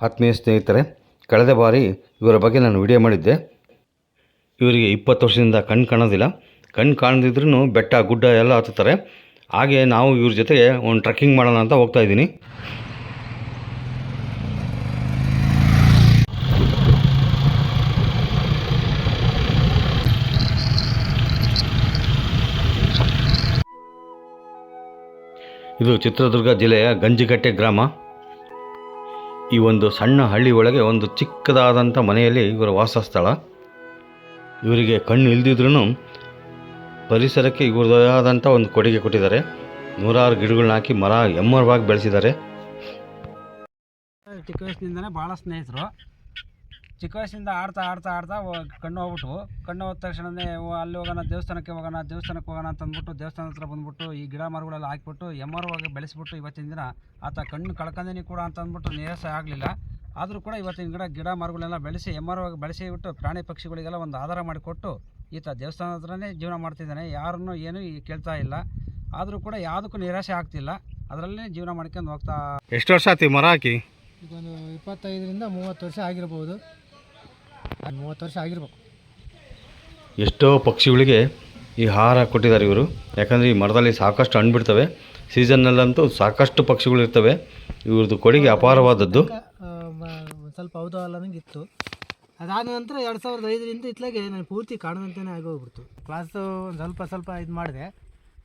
ಆತ್ಮೀಯ ಸ್ನೇಹಿತರೆ, ಕಳೆದ ಬಾರಿ ಇವರ ಬಗ್ಗೆ ನಾನು ವಿಡಿಯೋ ಮಾಡಿದ್ದೆ. ಇವರಿಗೆ 20 ವರ್ಷದಿಂದ ಕಣ್ಣು ಕಾಣೋದಿಲ್ಲ. ಕಣ್ಣು ಕಾಣದಿದ್ರೂ ಬೆಟ್ಟ ಗುಡ್ಡ ಎಲ್ಲ ಹತ್ತುತ್ತಾರೆ. ಹಾಗೆ ನಾವು ಇವ್ರ ಜೊತೆಗೆ ಒಂದು ಟ್ರೆಕ್ಕಿಂಗ್ ಮಾಡೋಣ ಅಂತ ಹೋಗ್ತಾ ಇದ್ದೀನಿ. ಇದು ಚಿತ್ರದುರ್ಗ ಜಿಲ್ಲೆಯ ಗಂಜಿಕಟ್ಟೆ ಗ್ರಾಮ. ಈ ಒಂದು ಸಣ್ಣ ಹಳ್ಳಿ ಒಳಗೆ ಒಂದು ಚಿಕ್ಕದಾದಂಥ ಮನೆಯಲ್ಲಿ ಇವರ ವಾಸಸ್ಥಳ. ಇವರಿಗೆ ಕಣ್ಣು ಇಲ್ದಿದ್ರೂ ಪರಿಸರಕ್ಕೆ ಇವರದಾದಂಥ ಒಂದು ಕೊಡುಗೆ ಕೊಟ್ಟಿದ್ದಾರೆ. 100 ಗಿಡಗಳನ್ನ ಹಾಕಿ ಮರ ಎಮ್ಮರವಾಗಿ ಬೆಳೆಸಿದ್ದಾರೆ. ಚಿಕ್ಕ ವಯಸ್ಸಿನಿಂದನೇ ಭಾಳ ಸ್ನೇಹಿತರು. ಚಿಕ್ಕ ವಯಸ್ಸಿಂದ ಆಡ್ತಾ ಕಣ್ಣು ಹೋದ ತಕ್ಷಣವೇ ಅಲ್ಲಿ ಹೋಗೋಣ, ದೇವಸ್ಥಾನಕ್ಕೆ ಹೋಗೋಣ ಅಂತ ಅಂದ್ಬಿಟ್ಟು ದೇವಸ್ಥಾನ ಹತ್ರ ಬಂದ್ಬಿಟ್ಟು ಈ ಗಿಡ ಮರಗಳೆಲ್ಲ ಹಾಕಿಬಿಟ್ಟು ಎಮ್ಮರವಾಗಿ ಬೆಳೆಸ್ಬಿಟ್ಟು ಇವತ್ತಿನ ದಿನ ಆತ ಕಣ್ಣು ಕಳ್ಕೊಂಡೇನಿ ಕೂಡ ಅಂತ ಅಂದ್ಬಿಟ್ಟು ನಿರಾಸೆ ಆಗಲಿಲ್ಲ. ಆದರೂ ಕೂಡ ಇವತ್ತಿನ ಗಿಡ ಮರಗಳನ್ನೆಲ್ಲ ಬೆಳೆಸಿ ಎಮ್ಮರವಾಗಿ ಬೆಳೆಸಿಬಿಟ್ಟು ಪ್ರಾಣಿ ಪಕ್ಷಿಗಳಿಗೆಲ್ಲ ಒಂದು ಆಧಾರ ಮಾಡಿಕೊಟ್ಟು ಈತ ದೇವಸ್ಥಾನ ಹತ್ರನೇ ಜೀವನ ಮಾಡ್ತಿದ್ದಾನೆ. ಯಾರನ್ನೂ ಏನು ಕೇಳ್ತಾ ಇಲ್ಲ. ಆದರೂ ಕೂಡ ಯಾವುದಕ್ಕೂ ನಿರಾಸೆ ಆಗ್ತಿಲ್ಲ. ಅದರಲ್ಲೇ ಜೀವನ ಮಾಡ್ಕೊಂಡು ಹೋಗ್ತಾ. ಎಷ್ಟು ವರ್ಷ ಆಯ್ತು ಮರ ಹಾಕಿ? ಈಗ ಒಂದು 25ರಿಂದ 30 ವರ್ಷ ಆಗಿರ್ಬೋದು. 30 ವರ್ಷ ಆಗಿರ್ಬೇಕು. ಎಷ್ಟೋ ಪಕ್ಷಿಗಳಿಗೆ ಈ ಆಹಾರ ಕೊಟ್ಟಿದ್ದಾರೆ ಇವರು. ಯಾಕಂದರೆ ಈ ಮರದಲ್ಲಿ ಸಾಕಷ್ಟು ಹಣ್ಣು ಬಿಡ್ತವೆ. ಸೀಸನ್ನಲ್ಲಂತೂ ಸಾಕಷ್ಟು ಪಕ್ಷಿಗಳು ಇರ್ತವೆ. ಇವ್ರದ್ದು ಕೊಡುಗೆ ಅಪಾರವಾದದ್ದು. ಸ್ವಲ್ಪ ಹೌದು ಅಲ್ಲ ನಂಗೆ ಇತ್ತು. ಅದಾದ ನಂತರ 2005ರಿಂದ ಇತ್ಲಾಗೆ ನಾನು ಪೂರ್ತಿ ಕಾಣದಂತೆಯೇ ಆಗೋಗ್ಬಿಡ್ತು. ಕ್ಲಾಸು ಸ್ವಲ್ಪ ಇದು ಮಾಡಿದೆ.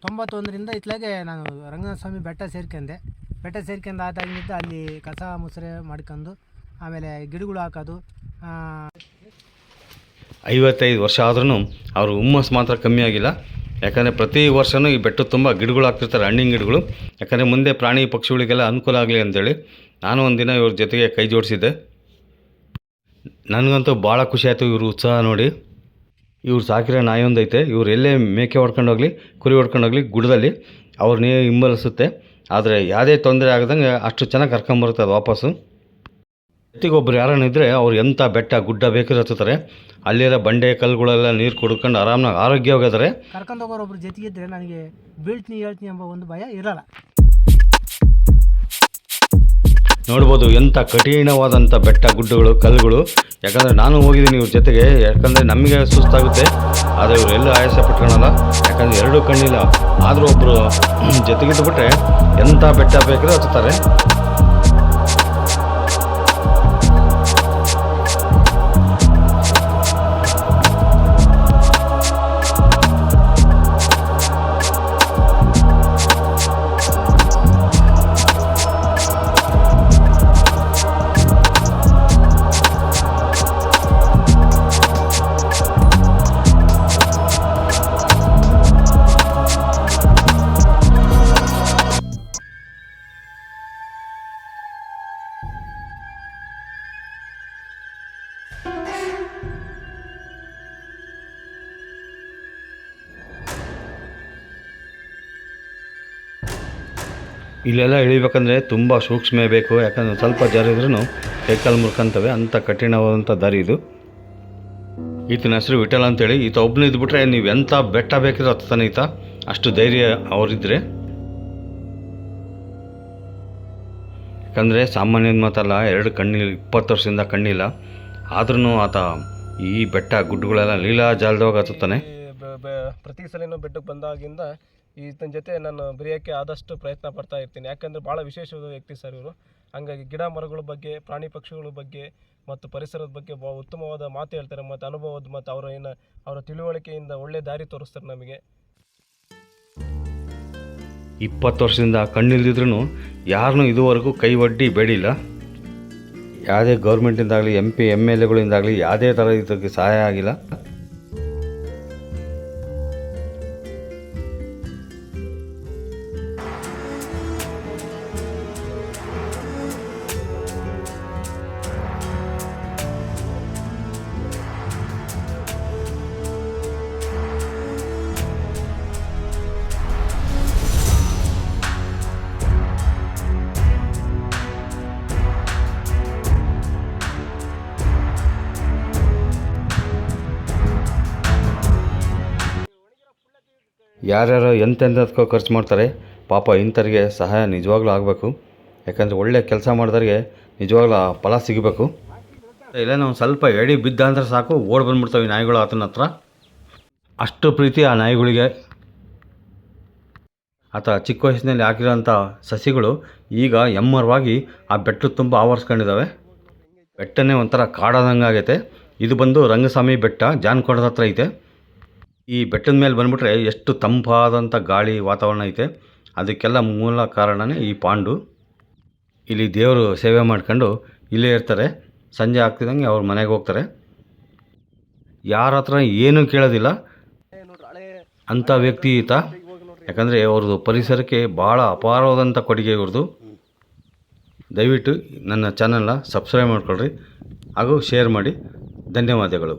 91ರಿಂದ ಇತ್ಲಾಗೆ ನಾನು ರಂಗನಾಥ ಸ್ವಾಮಿ ಬೆಟ್ಟ ಸೇರ್ಕೊಂಡು ಆದಾಗಿದ್ದು ಅಲ್ಲಿ ಕಸ ಮುಸುರೆ ಮಾಡ್ಕೊಂಡು ಆಮೇಲೆ ಗಿಡಗಳು ಹಾಕೋದು. 55 ವರ್ಷ ಆದ್ರೂ ಅವ್ರ ಹುಮ್ಮಸ್ಸು ಮಾತ್ರ ಕಮ್ಮಿ ಆಗಿಲ್ಲ. ಯಾಕಂದರೆ ಪ್ರತಿ ವರ್ಷವೂ ಈ ಬೆಟ್ಟದ ತುಂಬ ಗಿಡಗಳು ಹಾಕ್ತಿರ್ತಾರೆ, ಹಣ್ಣಿನ ಗಿಡಗಳು. ಯಾಕಂದರೆ ಮುಂದೆ ಪ್ರಾಣಿ ಪಕ್ಷಿಗಳಿಗೆಲ್ಲ ಅನುಕೂಲ ಆಗಲಿ ಅಂತೇಳಿ ನಾನು ಒಂದಿನ ಇವ್ರ ಜೊತೆಗೆ ಕೈ ಜೋಡಿಸಿದ್ದೆ. ನನಗಂತೂ ಭಾಳ ಖುಷಿ ಆಯಿತು ಇವ್ರ ಉತ್ಸಾಹ ನೋಡಿ. ಇವ್ರು ಸಾಕಿರೋ ನಾಯಿ ಒಂದೈತೆ. ಇವ್ರು ಎಲ್ಲೇ ಮೇಕೆ ಹೊಡ್ಕೊಂಡೋಗ್ಲಿ, ಕುರಿ ಹೊಡ್ಕೊಂಡೋಗ್ಲಿ, ಗುಡ್ಡದಲ್ಲಿ ಅವ್ರನ್ನೇ ಹಿಂಬಲಿಸುತ್ತೆ. ಆದರೆ ಯಾವುದೇ ತೊಂದರೆ ಆಗದಂಗೆ ಅಷ್ಟು ಚೆನ್ನಾಗಿ ಕರ್ಕೊಂಬರುತ್ತೆ ಅದು ವಾಪಸ್ಸು. ಜೊತೆಗೊಬ್ಬರು ಯಾರನ್ನ ಇದ್ದರೆ ಅವ್ರು ಎಂಥ ಬೆಟ್ಟ ಗುಡ್ಡ ಬೇಕಾದ್ರೆ ಹತ್ತುತ್ತಾರೆ. ಅಲ್ಲಿರೋ ಬಂಡೆ ಕಲ್ಲುಗಳೆಲ್ಲ ನೀರು ಕುಡ್ಕೊಂಡು ಆರಾಮಾಗಿ ಆರೋಗ್ಯವಾಗಿದ್ದಾರೆ. ಕರ್ಕೊಂಡು ಹೋಗೋರು ಒಬ್ರು ಜೊತೆಗಿದ್ದರೆ ನನಗೆ ಹೇಳ್ತೀನಿ ಎಂಬ ಒಂದು ಭಯ ಇರಲ್ಲ. ನೋಡ್ಬೋದು ಎಂಥ ಕಠಿಣವಾದಂಥ ಬೆಟ್ಟ ಗುಡ್ಡಗಳು, ಕಲ್ಲುಗಳು. ಯಾಕಂದರೆ ನಾನು ಹೋಗಿದ್ದೀನಿ ಇವ್ರ ಜೊತೆಗೆ. ಯಾಕಂದರೆ ನಮಗೆ ಸುಸ್ತಾಗುತ್ತೆ, ಆದರೆ ಇವರೆಲ್ಲೂ ಆಯಾಸ ಪಟ್ಕೊಳಲ್ಲ. ಯಾಕಂದರೆ ಎರಡೂ ಕಣ್ಣಿಲ್ಲ. ಆದರೂ ಒಬ್ಬರು ಜೊತೆಗಿದ್ದು ಬಿಟ್ಟರೆ ಎಂಥ ಬೆಟ್ಟ ಬೇಕಾದ್ರೆ ಹತ್ತುತ್ತಾರೆ. ಇಲ್ಲೆಲ್ಲ ಇಳಿಬೇಕಂದ್ರೆ ತುಂಬ ಸೂಕ್ಷ್ಮ ಬೇಕು. ಯಾಕಂದರೆ ಸ್ವಲ್ಪ ಜಾರಿದ್ರೂ ಕೈಕಾಲು ಮುರ್ಕೊಂತವೆ. ಅಂಥ ಕಠಿಣವಾದಂಥ ದಾರಿ ಇದು. ಈತನ ಹೆಸರು ವಿಠಲ ಅಂತೇಳಿ. ಈತ ಒಬ್ಬನೇ ಇದ್ಬಿಟ್ರೆ ನೀವು ಎಂಥ ಬೆಟ್ಟ ಬೇಕಿದ್ರೆ ಹತ್ತಾನೆ ಈತ. ಅಷ್ಟು ಧೈರ್ಯ ಅವರಿದ್ದರೆ. ಯಾಕಂದರೆ ಸಾಮಾನ್ಯದ ಮಾತಲ್ಲ, 2 ಕಣ್ಣಿಲ್ಲ, 20 ವರ್ಷದಿಂದ ಕಣ್ಣಿಲ್ಲ. ಆದ್ರೂ ಆತ ಈ ಬೆಟ್ಟ ಗುಡ್ಡಗಳೆಲ್ಲ ಲೀಲಾ ಜಾಲದವಾಗ ಹತ್ತುತ್ತಾನೆ. ಪ್ರತಿ ಸಲನೂ ಬೆಟ್ಟಕ್ಕೆ ಬಂದಾಗಿಂದ ಈತನ ಜೊತೆ ನಾನು ಬೆರೆಯೋಕ್ಕೆ ಆದಷ್ಟು ಪ್ರಯತ್ನ ಪಡ್ತಾ ಇರ್ತೀನಿ. ಯಾಕಂದರೆ ಭಾಳ ವಿಶೇಷವಾದ ವ್ಯಕ್ತಿ ಸರ್ ಇವರು. ಹಾಗಾಗಿ ಗಿಡ ಮರಗಳ ಬಗ್ಗೆ, ಪ್ರಾಣಿ ಪಕ್ಷಿಗಳ ಬಗ್ಗೆ ಮತ್ತು ಪರಿಸರದ ಬಗ್ಗೆ ಭಾಳ ಉತ್ತಮವಾದ ಮಾತು ಹೇಳ್ತಾರೆ. ಮತ್ತು ಅನುಭವದ ಮತ್ತು ಅವರ ತಿಳುವಳಿಕೆಯಿಂದ ಒಳ್ಳೆ ದಾರಿ ತೋರಿಸ್ತಾರೆ ನಮಗೆ. 20 ವರ್ಷದಿಂದ ಕಣ್ಣಿಲ್ದಿದ್ರೂ ಯಾರನ್ನೂ ಇದುವರೆಗೂ ಕೈ ಒಡ್ಡಿ ಬೇಡಿಲ್ಲ. ಯಾವುದೇ ಗೌರ್ಮೆಂಟಿಂದಾಗಲಿ, MP MLAಗಳಿಂದಾಗಲಿ ಯಾವುದೇ ಥರ ಇದಕ್ಕೆ ಸಹಾಯ ಆಗಿಲ್ಲ. ಯಾರ್ಯಾರೋ ಎಂತೆಂಥದಕ್ಕೋ ಖರ್ಚು ಮಾಡ್ತಾರೆ. ಪಾಪ ಇಂಥವ್ರಿಗೆ ಸಹಾಯ ನಿಜವಾಗ್ಲೂ ಆಗಬೇಕು. ಯಾಕಂದರೆ ಒಳ್ಳೆ ಕೆಲಸ ಮಾಡಿದವ್ರಿಗೆ ನಿಜವಾಗ್ಲೂ ಆ ಫಲ ಸಿಗಬೇಕು. ಇಲ್ಲ ನಾವು ಸ್ವಲ್ಪ ಎಡಿ ಬಿದ್ದ ಅಂದ್ರೆ ಸಾಕು ಓಡಿ ಬಂದ್ಬಿಡ್ತಾವೆ ಈ ನಾಯಿಗಳು ಆತನ ಹತ್ರ. ಅಷ್ಟು ಪ್ರೀತಿ ಆ ನಾಯಿಗಳಿಗೆ. ಆತ ಚಿಕ್ಕ ವಯಸ್ಸಿನಲ್ಲಿ ಹಾಕಿರೋಂಥ ಸಸಿಗಳು ಈಗ ಎಮ್ಮರವಾಗಿ ಆ ಬೆಟ್ಟದ ತುಂಬ ಆವರಿಸ್ಕೊಂಡಿದ್ದಾವೆ. ಬೆಟ್ಟನೇ ಒಂಥರ ಕಾಡಾದಂಗೆ ಆಗೈತೆ. ಇದು ಬಂದು ರಂಗಸ್ವಾಮಿ ಬೆಟ್ಟ, ಜಾನ್ಕೊಂಡದ ಹತ್ರ ಐತೆ. ಈ ಬೆಟ್ಟದ ಮೇಲೆ ಬಂದುಬಿಟ್ರೆ ಎಷ್ಟು ತಂಪಾದಂಥ ಗಾಳಿ ವಾತಾವರಣ ಐತೆ. ಅದಕ್ಕೆಲ್ಲ ಮೂಲ ಕಾರಣವೇ ಈ ಪಾಂಡು. ಇಲ್ಲಿ ದೇವರು ಸೇವೆ ಮಾಡ್ಕೊಂಡು ಇಲ್ಲೇ ಇರ್ತಾರೆ. ಸಂಜೆ ಆಗ್ತಿದ್ದಂಗೆ ಅವ್ರ ಮನೆಗೆ ಹೋಗ್ತಾರೆ. ಯಾರ ಹತ್ರ ಏನೂ ಕೇಳೋದಿಲ್ಲ ಅಂಥ ವ್ಯಕ್ತಿ ಈತ. ಯಾಕಂದರೆ ಅವ್ರದ್ದು ಪರಿಸರಕ್ಕೆ ಭಾಳ ಅಪಾರವಾದಂಥ ಕೊಡುಗೆ ಇವ್ರದ್ದು. ದಯವಿಟ್ಟು ನನ್ನ ಚಾನಲ್ನ ಸಬ್ಸ್ಕ್ರೈಬ್ ಮಾಡ್ಕೊಳ್ರಿ ಹಾಗೂ ಶೇರ್ ಮಾಡಿ. ಧನ್ಯವಾದಗಳು.